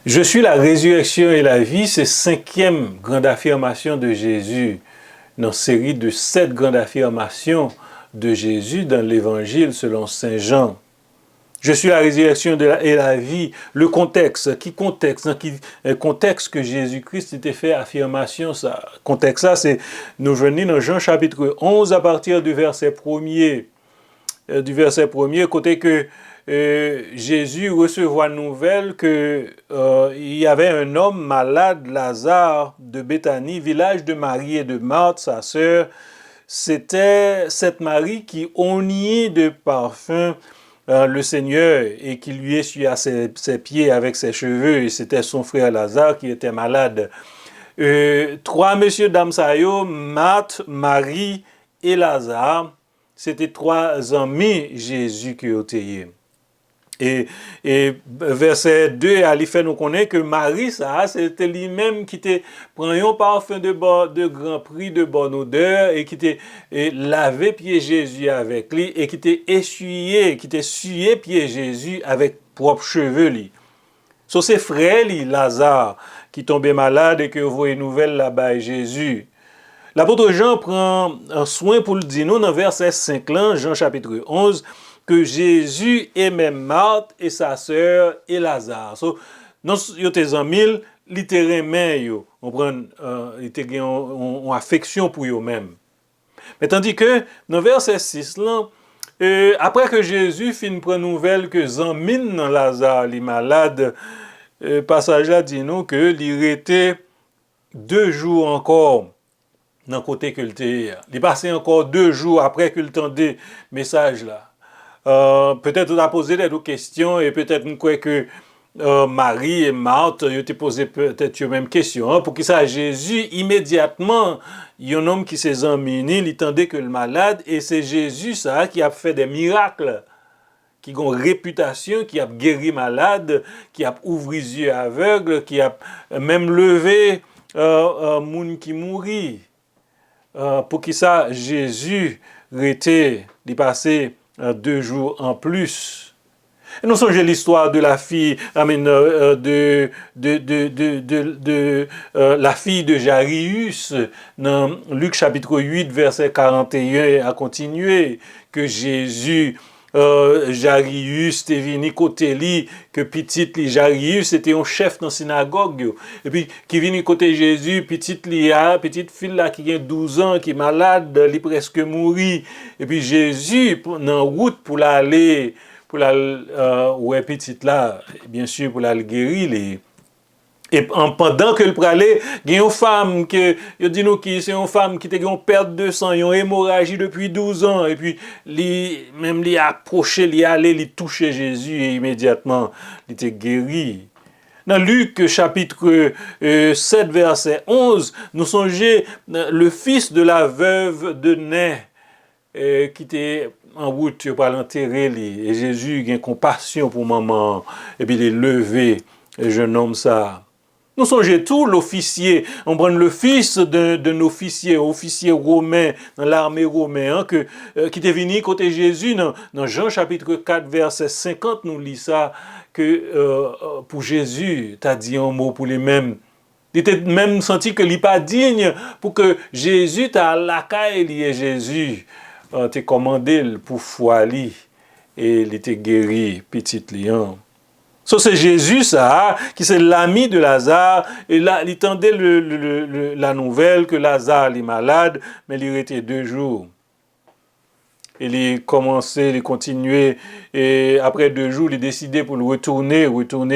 Je suis la résurrection et la vie, c'est cinquième grande affirmation de Jésus dans une série de 7 grandes affirmations de Jésus dans l'évangile selon Saint Jean. Je suis la résurrection et la vie. Le contexte, dans qui contexte que Jésus-Christ était fait affirmation, ça. Contexte ça, c'est nous venons dans Jean chapitre 11 à partir du verset 1er. Côté que Jésus recevait une nouvelle que il y avait un homme malade, Lazare, de Béthanie, village de Marie et de Marthe, sa sœur. C'était cette Marie qui oignait de parfum le Seigneur et qui lui essuyait ses pieds avec ses cheveux. Et c'était son frère Lazare qui était malade. Trois messieurs dames sayo, Marthe, Marie et Lazare, c'était 3 amis Jésus qui ont été. Et verset 2, il fait nous connaître que Marie, ça, c'était lui-même qui était pris un parfum de grand prix, de bonne odeur, et qui était lavé pied Jésus avec lui, et qui était essuyé pied Jésus avec propre cheveux lui. So c'est frère lui, Lazare, qui tombait malade et que voyait nouvelle là-bas Jésus. L'apôtre Jean prend un soin pour le dire nous dans verset 5 là, Jean chapitre 11, que Jésus aimait Marthe et sa sœur et Lazare. So, non, yo tes amis, littéralement, on prend, une affection pour eux-mêmes. Mais tandis que, dans verset 6 là, après que Jésus finit prendre nouvelle que Zamine dans Lazare, les malades, passage là dit nous que il était 2 jours encore dans le côté que il passait encore 2 jours après que le tendait message là. Peut-être on a posé des questions et peut-être nous croyons que Marie et Marthe ils ont posé peut-être les mêmes questions. Pour qui ça Jésus immédiatement, il y a un homme qui s'est emmêné, il tendait que le malade et c'est Jésus ça qui a fait des miracles, qui a une réputation, qui a guéri malade, qui a ouvert les yeux aveugles, qui a même levé moun qui mourit. Pour qui ça Jésus était passé 2 jours en plus. Et nous songez l'histoire de la fille, la fille de Jairus, dans Luc chapitre 8, verset 41 à continuer, que Jésus, Jairus, était venu côté lui, que petit li Jairus était un chef dans la synagogue, et puis qui vient côté Jésus, petite fille là qui a 12 ans, qui est malade, li presque mourir, et puis Jésus, dans route pour l'aller, ouais, petite là, bien sûr, pour la guérir, et pendant que le pralé, il y a une femme que dit nous qui c'est une femme qui était une perte de sang, une hémorragie depuis 12 ans et puis même lui approché, lui aller, lui toucher Jésus et immédiatement il était guéri. Dans Luc chapitre 7 verset 11, nous songeons le fils de la veuve de Nain qui était en route pour l'enterrer et Jésus a compassion pour maman et puis il est levé le jeune homme ça. Nous songeons tout l'officier, on prend le fils d'un officier romain dans l'armée romaine qui était venu côté Jésus dans Jean chapitre 4 verset 50 nous lit ça que pour Jésus t'as dit un mot pour les mêmes. Il était même senti que il pas digne pour que Jésus t'a la caille et Jésus t'es commandé pour foi li et il était guéri petit lion. So, c'est Jésus, ça, qui c'est l'ami de Lazare, et là, il tendait la nouvelle que Lazare est malade, mais il était 2 jours. Il continuait, et après 2 jours, il décidait pour le retourner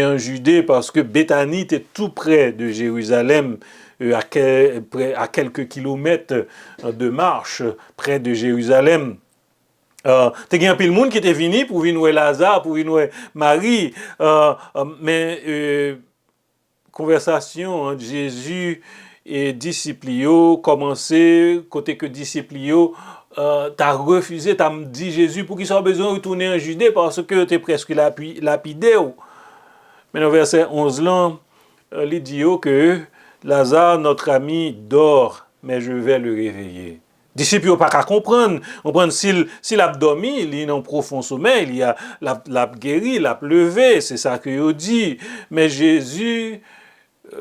en Judée, parce que Béthanie était tout près de Jérusalem, à quelques kilomètres de marche, près de Jérusalem. T'es un pile monde qui était venu pour venir voir Lazare, pour venir voir Marie, mais conversation entre Jésus et disciples commencé côté que disciples t'as refusé, t'as dit Jésus pour qu'il soit besoin de retourner en Judée parce que t'es presque lapidé. Mais dans verset 11 là, il dit que Lazare notre ami dort, mais je vais le réveiller. Disciples n'ont pas qu'à comprendre. S'il a dormi, il est en profond sommeil, il a l'a guéri, l'a levé, c'est ça que il dit. Mais Jésus,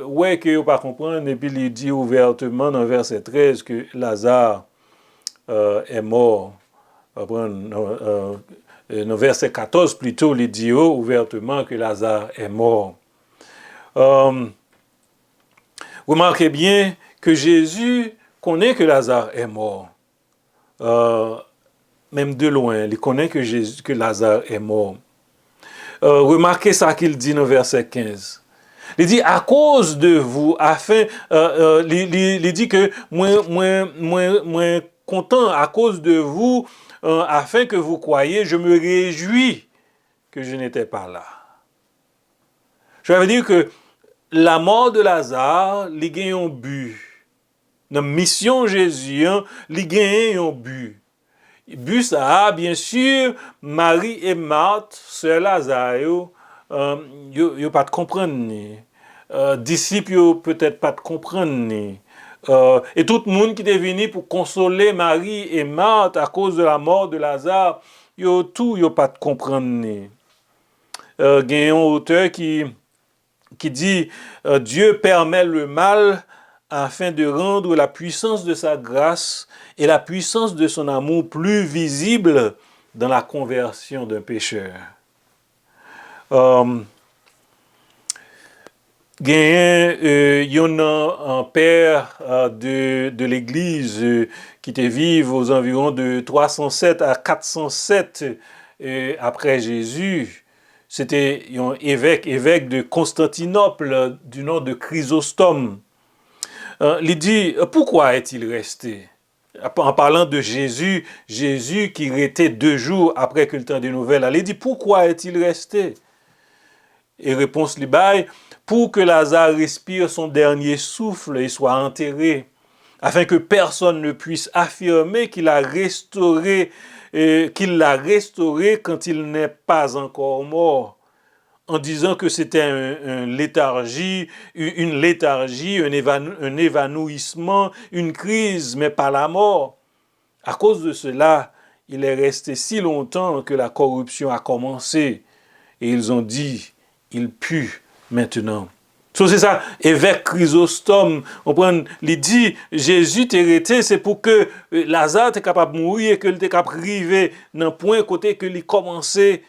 ouais, que pas comprendre, et puis il dit ouvertement dans verset 13 que Lazare est mort. Dans verset 14 plutôt, il dit ouvertement que Lazare est mort. Remarquez bien que Jésus connaît que Lazare est mort. Même de loin, il connaît que Lazare est mort. Remarquez ça qu'il dit dans verset 15. Il dit, à cause de vous, il dit que moins content à cause de vous, afin que vous croyiez, je me réjouis que je n'étais pas là. Je veux dire que la mort de Lazare, il gagne un but. Dans la mission Jésus, il gagne un but. But ça, bien sûr, Marie et Marthe, sœur Lazare, yo pas de comprendre ni. Disciples yo peut-être pas de comprendre ni. Et tout le monde qui est venu pour consoler Marie et Marthe à cause de la mort de Lazare, yo pas de comprendre ni. Il y a un auteur qui dit Dieu permet le mal afin de rendre la puissance de sa grâce et la puissance de son amour plus visible dans la conversion d'un pécheur. Il y a un père de l'Église qui était vivant aux environs de 307 à 407 après Jésus. C'était un évêque de Constantinople du nom de Chrysostome. Il dit, pourquoi est-il resté? En parlant de Jésus qui était 2 jours après que le temps des nouvelles, il dit, pourquoi est-il resté? Et réponse libaye, pour que Lazare respire son dernier souffle et soit enterré, afin que personne ne puisse affirmer qu'il l'a restauré quand il n'est pas encore mort, en disant que c'était une léthargie, un évanouissement, une crise, mais pas la mort. À cause de cela, il est resté si longtemps que la corruption a commencé. Et ils ont dit, il pue maintenant. C'est ça, évêque Chrysostome, il dit, Jésus t'est resté, c'est pour que Lazare t'est capable de mourir et que t'est capable d'arriver dans le point côté que il commençait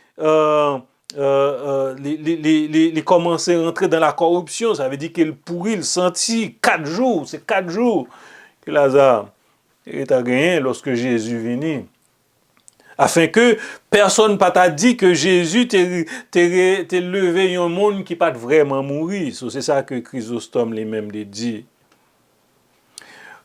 commençait à rentrer dans la corruption. Ça veut dire qu'il pourrit, il sentit 4 jours, c'est 4 jours que Lazare est à gagner lorsque Jésus venait. Afin que personne pas t'a dit que Jésus t'est levé un monde qui pas vraiment mourir. C'est ça que Chrysostome lui-même dit.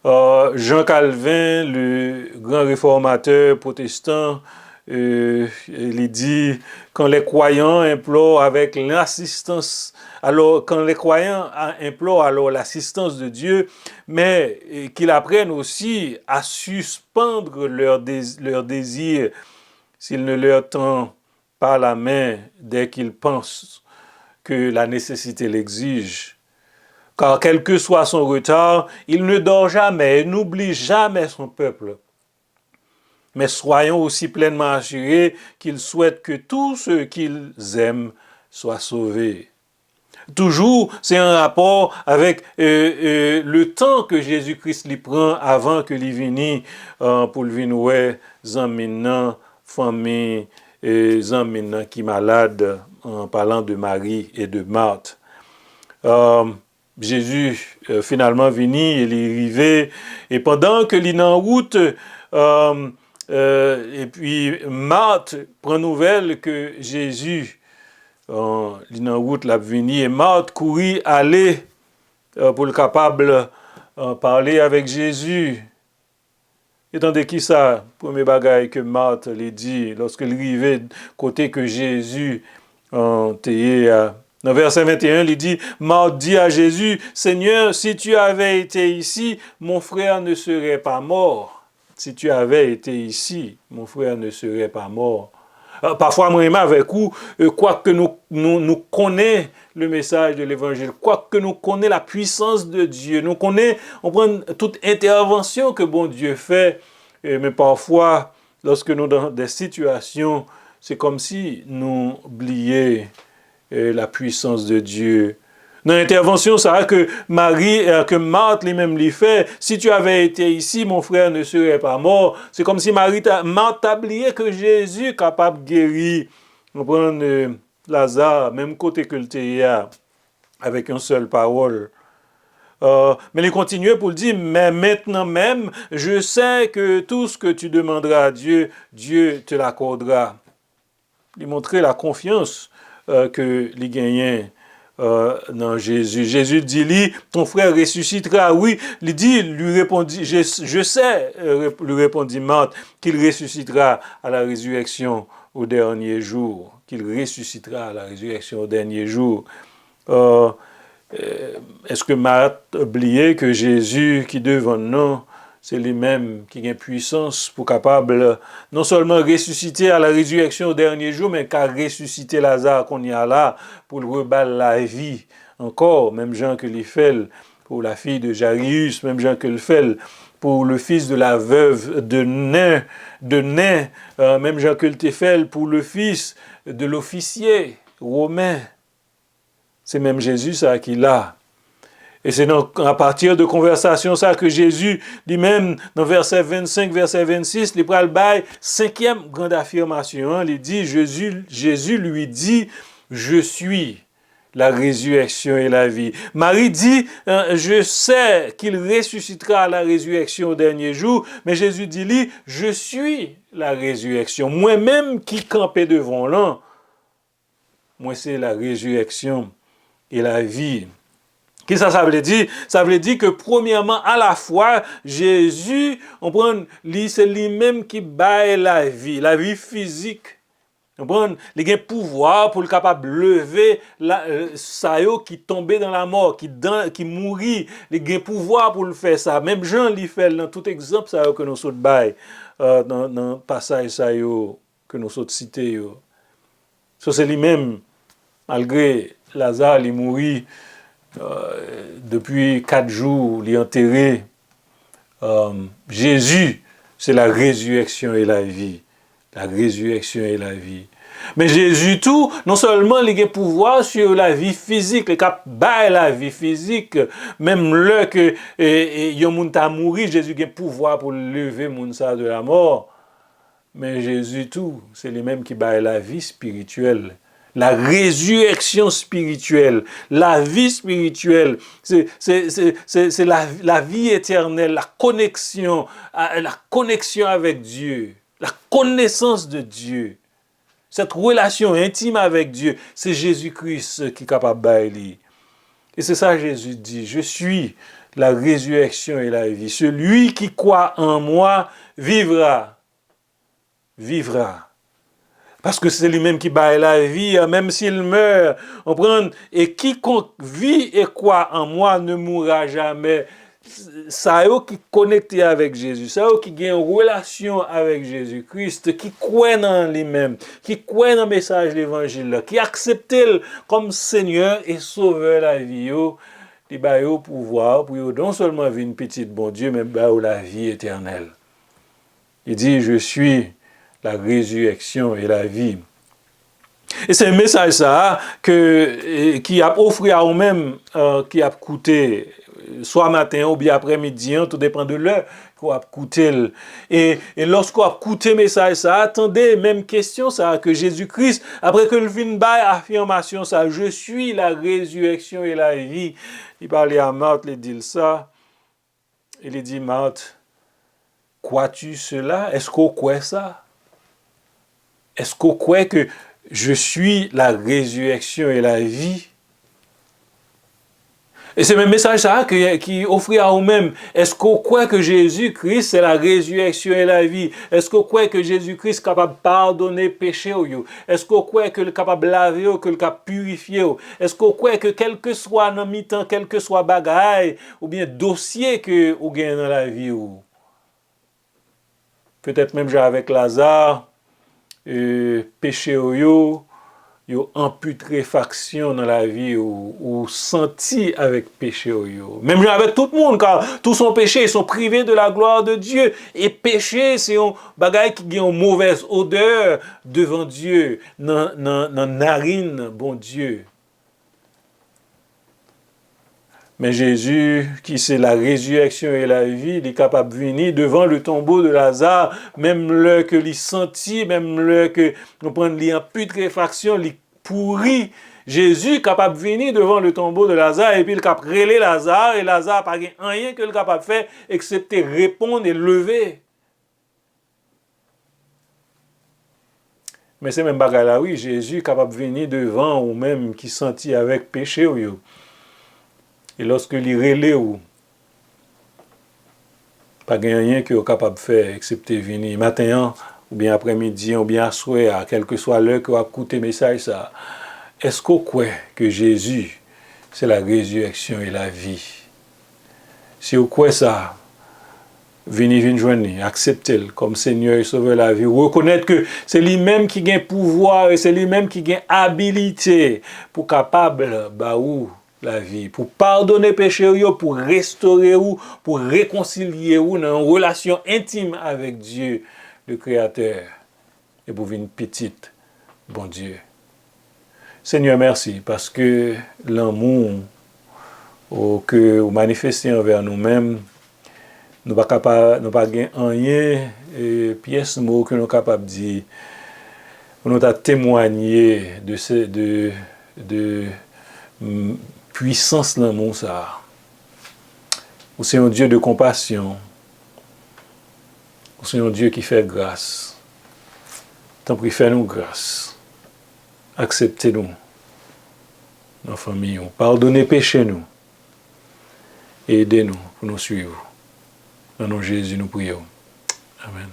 Jean Calvin, le grand réformateur protestant, il dit quand les croyants implorent avec l'assistance, quand les croyants implorent alors l'assistance de Dieu, mais qu'ils apprennent aussi à suspendre leur désir s'il ne leur tend pas la main dès qu'ils pensent que la nécessité l'exige. Car quel que soit son retard, il ne dort jamais et n'oublie jamais son peuple. Mais soyons aussi pleinement assurés qu'il souhaite que tous ceux qu'ils aiment soient sauvés. Toujours, c'est un rapport avec le temps que Jésus-Christ lui prend avant que lui vienne pour le venir zamina famille zamina qui malade en parlant de Marie et de Marthe. Jésus finalement venu, il est arrivé et pendant que il est en route et puis Marthe prend nouvelle que Jésus il est en route l'a venu et Marthe courit aller pour le capable parler avec Jésus. Et tandis qui ça, premier bagaille que Marthe lui dit lorsqu'il arrivait côté que Jésus était dans verset 21, il dit, Marthe dit à Jésus, Seigneur, si tu avais été ici, mon frère ne serait pas mort. Si tu avais été ici, mon frère ne serait pas mort. Parfois, moi, avec vous, quoique nous connaissons le message de l'évangile, quoique nous connaissons la puissance de Dieu, on prend toute intervention que bon Dieu fait, mais parfois, lorsque nous sommes dans des situations, c'est comme si nous oublions la puissance de Dieu. Dans l'intervention, ça que que Marthe lui-même lui fait, si tu avais été ici, mon frère ne serait pas mort. C'est comme si Marthe a oublié que Jésus est capable de guérir. On prend Lazare, même côté que le théâtre, avec une seule parole. Mais il continuait pour le dire, mais maintenant même, je sais que tout ce que tu demanderas à Dieu, Dieu te l'accordera. Il montrait la confiance que les gagnants dans Jésus. Jésus dit, lui, ton frère ressuscitera. Oui, il dit, lui répondit, je sais, lui répondit Marthe, qu'il ressuscitera à la résurrection au dernier jour. Qu'il ressuscitera à la résurrection au dernier jour. Est-ce que Marthe a oublié que Jésus qui devant nous, c'est lui-même qui a puissance pour capable non seulement ressusciter à la résurrection au dernier jour, mais qu'à ressusciter Lazare qu'on y a là pour le rebattre la vie encore, même Jean que le fait pour la fille de Jairus, même Jean que le fait pour le fils de la veuve de Nain, même Jean que le fait pour le fils de l'officier romain. C'est même Jésus ça qui l'a. Et c'est donc à partir de conversation ça que Jésus lui-même, dans verset 25, verset 26, il prend le bail, cinquième grande affirmation, il dit, Jésus lui dit, je suis la résurrection et la vie. Marie dit, je sais qu'il ressuscitera à la résurrection au dernier jour, mais Jésus dit, lui, je suis la résurrection. Moi-même qui campais devant l'an, moi c'est la résurrection et la vie. Qu'est-ce que ça veut dire? Ça veut dire que premièrement, à la fois, Jésus, c'est lui-même qui baille la vie physique. On prend le pouvoir pour le capable de lever ça qui tombait dans la mort, qui mourit, le pouvoir pour le faire ça. Même Jean lui fait dans tout exemple ça que nous sommes baille dans le passage ça que nous sommes cités. Ça c'est lui-même, malgré Lazare, il mourit. Depuis 4 jours, il est enterré. Jésus, c'est la résurrection et la vie. La résurrection et la vie. Mais Jésus, tout, non seulement il a pouvoir sur la vie physique, il a la vie physique, même là que yon a mouru, Jésus a pouvoir pour lever moun sa de la mort. Mais Jésus, tout, c'est lui-même qui baille la vie spirituelle. La résurrection spirituelle, la vie spirituelle, c'est la vie éternelle, la connexion avec Dieu, la connaissance de Dieu, cette relation intime avec Dieu, c'est Jésus-Christ qui est capable de bailler. Et c'est ça Jésus dit, je suis la résurrection et la vie. Celui qui croit en moi vivra. Parce que c'est lui-même qui baille la vie, même s'il meurt. On prend, et quiconque vit et croit en moi ne mourra jamais. Ça qui est connecté avec Jésus, ça qui a une relation avec Jésus-Christ, qui croit en lui-même, qui croit dans le message de l'évangile, qui accepte comme Seigneur et Sauveur de la vie, il a le pouvoir pour non seulement vivre une petite bon Dieu, mais la vie éternelle. Il dit, je suis la résurrection et la vie. Et c'est un message ça qui a offert à nous-mêmes, qui a coûté, soit matin ou bien après-midi, tout dépend de l'heure qu'on a coûté. Et lorsqu'on a coûté message ça, attendez, même question ça, que Jésus-Christ, après que le vin bail affirmation ça, je suis la résurrection et la vie. Il parlait à Marthe, il dit ça. Il dit, Marthe, crois-tu cela? Est-ce qu'on croit ça? Est-ce qu'on croit que je suis la résurrection et la vie? Et c'est le même message ça qui offre à nous-mêmes. Est-ce qu'on croit que Jésus-Christ c'est la résurrection et la vie? Est-ce qu'on croit que Jésus-Christ est capable de pardonner péché? Est-ce qu'on croit qu'il est capable de laver, qu'il est capable de purifier? Est-ce qu'on croit que quel que soit dans mi-temps, quel que soit bagaille ou bien dossier que vous gagnez dans la vie? Peut-être même avec Lazare, péché yo en putréfaction dans la vie ou senti avec péché yo. Même avec tout le monde, car tout son péché, ils sont privés de la gloire de Dieu. Et péché, c'est un bagage qui a une mauvaise odeur devant Dieu, dans narine, bon Dieu. Mais Jésus, qui c'est la résurrection et la vie, il est capable de venir devant le tombeau de Lazare, même l'heure que l'il sentit, même l'heure que nous prenons l'y en putréfaction, l'y pourri. Jésus est capable de venir devant le tombeau de Lazare et puis il capable de relayer Lazare et Lazare n'a pas rien que le capable de faire excepté répondre et lever. Mais c'est même bagarre là, oui, Jésus est capable de venir devant ou même qui sentit avec péché. Et lorsque il relève, pas rien que est capable de faire excepté venir matin ou bien après-midi ou bien à soir, quelle que soit l'heure que vous écoutez le message ça. Est-ce qu'on croit que Jésus c'est la résurrection et la vie? Si vous croyez ça, venez joindre, acceptez-le comme Seigneur et Sauveur la vie. Reconnaître que c'est lui-même qui a pouvoir et c'est lui-même qui a habilité pour capable la vie, pour pardonner péché, pour restaurer ou, pour réconcilier ou dans une relation intime avec Dieu, le Créateur, et pour une petite, bon Dieu. Seigneur, merci, parce que l'amour que vous manifestez envers nous-mêmes, nous ne sommes pas rien, et pièce mot que nous sommes capables de dire, nous avons témoigné de puissance l'amour ça. Vous c'est un Dieu de compassion. Vous c'est un Dieu qui fait grâce. Tant pis, fais-nous grâce. Acceptez-nous dans la famille. Pardonnez péché nous. Et aidez-nous pour nous suivre. Dans le nom de Jésus, nous prions. Amen.